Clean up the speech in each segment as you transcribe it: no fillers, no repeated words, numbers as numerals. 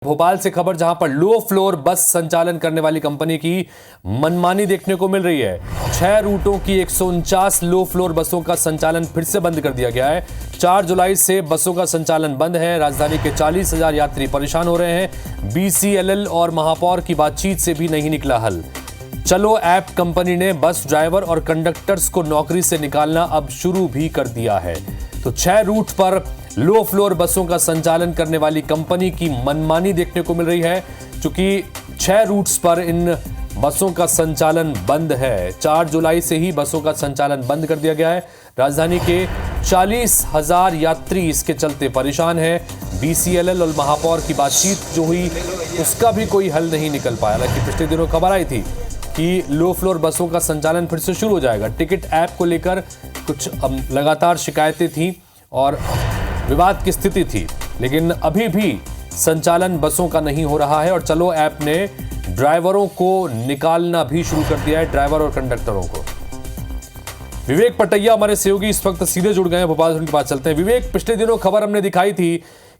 भोपाल से खबर, जहां पर लो फ्लोर बस संचालन करने वाली कंपनी की मनमानी देखने को मिल रही है। 6 रूटों की 149 लो फ्लोर बसों का संचालन फिर से बंद कर दिया गया है। 4 जुलाई से बसों का संचालन बंद है। राजधानी के 40,000 यात्री परेशान हो रहे हैं। बीसीएलएल और महापौर की बातचीत से भी नहीं निकला हल। चलो ऐप कंपनी ने बस ड्राइवर और कंडक्टर्स को नौकरी से निकालना अब शुरू भी कर दिया है। तो 6 रूट पर लो फ्लोर बसों का संचालन करने वाली कंपनी की मनमानी देखने को मिल रही है, क्योंकि 6 रूट्स पर इन बसों का संचालन बंद है। 4 जुलाई से ही बसों का संचालन बंद कर दिया गया है। राजधानी के 40,000 यात्री इसके चलते परेशान हैं। बीसीएलएल और महापौर की बातचीत जो हुई उसका भी कोई हल नहीं निकल पाया। हालांकि पिछले दिनों खबर आई थी कि लो फ्लोर बसों का संचालन फिर से शुरू हो जाएगा। टिकट ऐप को लेकर कुछ लगातार शिकायतें थीं और विवाद की स्थिति थी, लेकिन अभी भी संचालन बसों का नहीं हो रहा है। और चलो ऐप ने ड्राइवरों को निकालना भी शुरू कर दिया है, ड्राइवर और कंडक्टरों को। विवेक पटैया हमारे सहयोगी इस वक्त सीधे जुड़ गए हैं भोपाल से, उनके पास चलते हैं। विवेक, पिछले दिनों खबर हमने दिखाई थी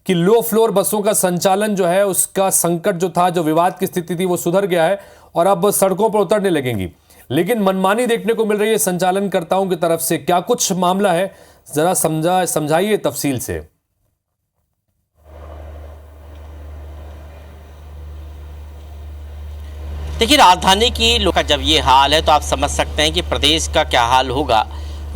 कि लो फ्लोर बसों का संचालन जो है उसका संकट जो था, जो विवाद की स्थिति थी, वो सुधर गया है और अब सड़कों पर उतरने लगेंगी। लेकिन मनमानी देखने को मिल रही है संचालनकर्ताओं की तरफ से। क्या कुछ मामला है, जरा समझाइए तफसील से। देखिए, राजधानी की लोग का जब ये हाल है तो आप समझ सकते हैं कि प्रदेश का क्या हाल होगा।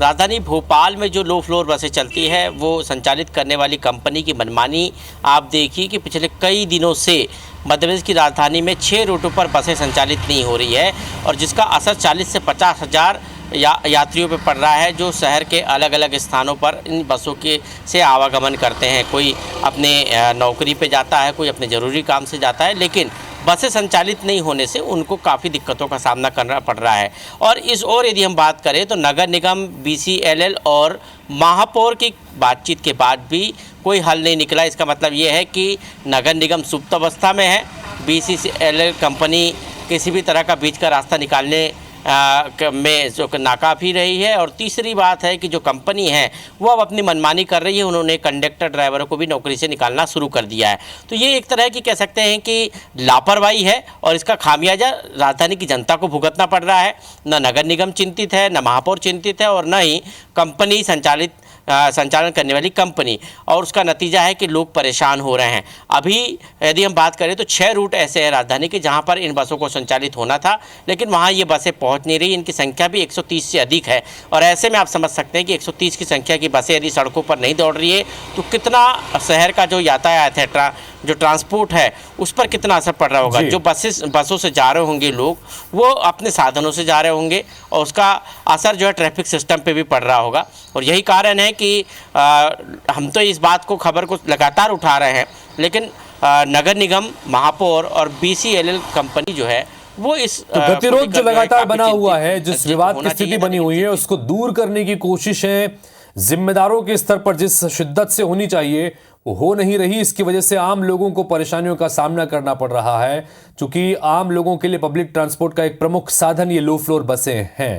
राजधानी भोपाल में जो लो फ्लोर बसें चलती है वो संचालित करने वाली कंपनी की मनमानी आप देखिए कि पिछले कई दिनों से मध्य प्रदेश की राजधानी में 6 रूटों पर बसें संचालित नहीं हो रही है, और जिसका असर 40 से 50 हज़ार यात्रियों पर पड़ रहा है, जो शहर के अलग अलग स्थानों पर इन बसों के से आवागमन करते हैं। कोई अपने नौकरी पे जाता है, कोई अपने ज़रूरी काम से जाता है, लेकिन बसें संचालित नहीं होने से उनको काफ़ी दिक्कतों का सामना करना पड़ रहा है। और यदि हम बात करें तो नगर निगम, बीसीएलएल और महापौर की बातचीत के बाद भी कोई हल नहीं निकला। इसका मतलब ये है कि नगर निगम सुप्त अवस्था में है, बीसीएलएल कंपनी किसी भी तरह का बीच का रास्ता निकालने में जो नाकाफी रही है, और तीसरी बात है कि जो कंपनी है वो अब अपनी मनमानी कर रही है। उन्होंने कंडक्टर ड्राइवरों को भी नौकरी से निकालना शुरू कर दिया है। तो ये एक तरह की कह सकते हैं कि लापरवाही है, और इसका खामियाजा राजधानी की जनता को भुगतना पड़ रहा है। न नगर निगम चिंतित है, न महापौर चिंतित है, और न ही कंपनी संचालन करने वाली कंपनी, और उसका नतीजा है कि लोग परेशान हो रहे हैं। अभी यदि हम बात करें तो 6 रूट ऐसे हैं राजधानी के जहां पर इन बसों को संचालित होना था, लेकिन वहां ये बसें पहुंच नहीं रही। इनकी संख्या भी 130 से अधिक है, और ऐसे में आप समझ सकते हैं कि 130 की संख्या की बसें यदि सड़कों पर नहीं दौड़ रही है तो कितना शहर का जो यातायात है, जो ट्रांसपोर्ट है, उस पर कितना असर पड़ रहा होगा। जो बसों से जा रहे होंगे लोग, वो अपने साधनों से जा रहे होंगे, और उसका असर जो है ट्रैफिक सिस्टम पे भी पड़ रहा होगा। और यही कारण है कि हम तो इस बात को, खबर को लगातार उठा रहे हैं, लेकिन नगर निगम, महापौर और बीसीएलएल कंपनी जो है वो इस गतिरोध जो लगातार बना हुआ है, जिस विवाद की स्थिति बनी हुई है, उसको दूर करने की कोशिशें जिम्मेदारों के स्तर पर जिस शिद्दत से होनी चाहिए वो हो नहीं रही। इसकी वजह से आम लोगों को परेशानियों का सामना करना पड़ रहा है, क्योंकि आम लोगों के लिए पब्लिक ट्रांसपोर्ट का एक प्रमुख साधन ये लो फ्लोर बसें हैं।